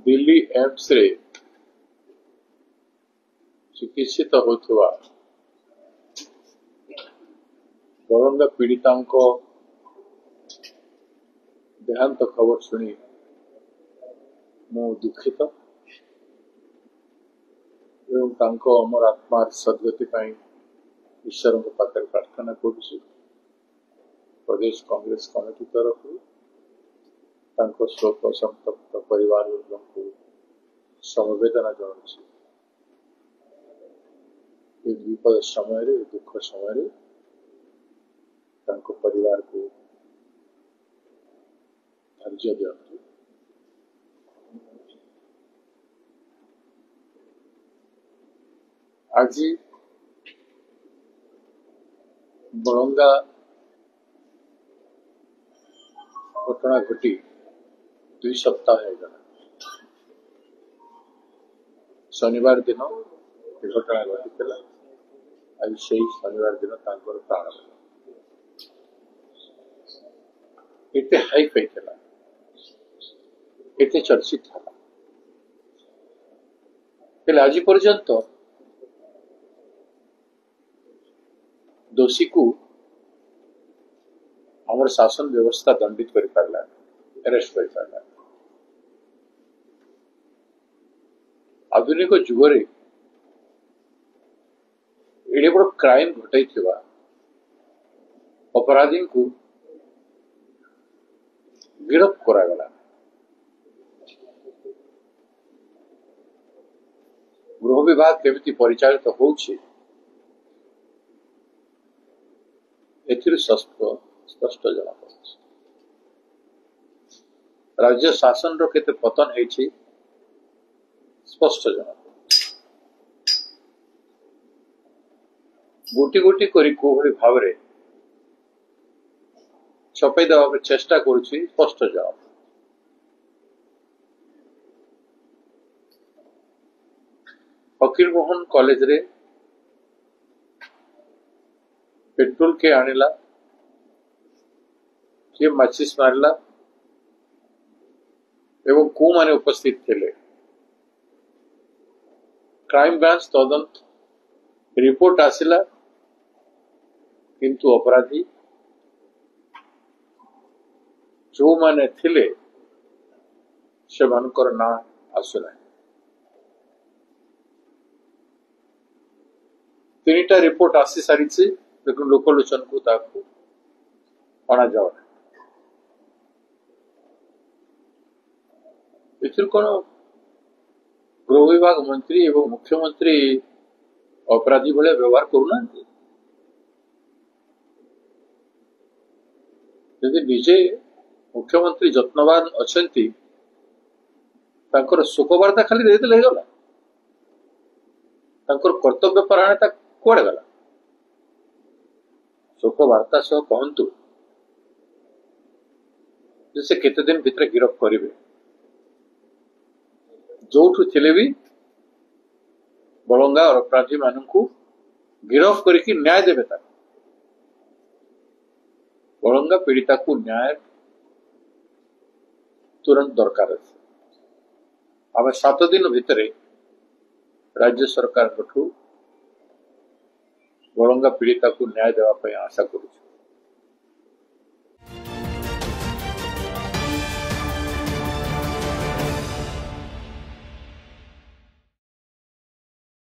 Delhi AIIMS रे चिकित्सित होथुआ बरंगा पीड़िता देहांत खबर शुणी मु दुखित एवं तांको अमर आत्मा सद्गति ईश्वर पाखे प्रार्थना करुछु। प्रदेश कांग्रेस कमिटी तरफ शोक संतप्त परिवार को समवेदना जनाऊँ। विपद समय दुख समय परिवार को धैर्य दियंतु। आज बरंगा घटना घटी 2 सप्ताह है। शनिवार दिन घटना घटी आज से शनिवार दिन प्राण एते हाइप होता एते चर्चित था आज पर्यंत दोषी को हमर शासन व्यवस्था दंडित कर पारला, अरेस्ट कर पारला। आधुनिक जुग रे एडे बड़ क्राइम घटाई थिबा अपराधी को गिरफ्त करागला। गृह विभाग केमिति परिचालित होउछि एथिर स्पष्ट जना पड़ुछि। राज्य शासन रो केते पतन हेछि स्पष्ट जना पड़ुछि। गोटी गोटी करी कोहरी भाव रे छपे देवा चेष्टा करुछि स्पष्ट जना पड़ुछि। फकीर मोहन कॉलेज रे पेट्रोल के आनिला किए माचिस मारला एवं को माने उपस्थित थे। क्राइम ब्रांच तदंत रिपोर्ट आसिला किंतु अपराधी जो माने थिले से मानकर ना आसुना। 3टा रिपोर्ट आसी सारी लेकिन लोकलोचन को ताकू अणा जाओ। कौन गृह विभाग मंत्री एवं मुख्यमंत्री अपराधी भाया व्यवहार करूना। यदि निजे मुख्यमंत्री जत्नवान अच्छी शोकबार्ता खाली देते गला कर्तव्य परायणता कुआड़े गला। शोकबार्ता सह कहतु से केते दिन भितर गिरफ्त करेंगे जो थिले भी बलंगा और अपराधी मान गिरफ्त करके न्याय देवे। बलंगा पीड़िता को न्याय तुरंत दरकार है। आम 7 दिन भितर राज्य सरकार बलंगा पीड़िता को न्याय देवाई आशा करुछु।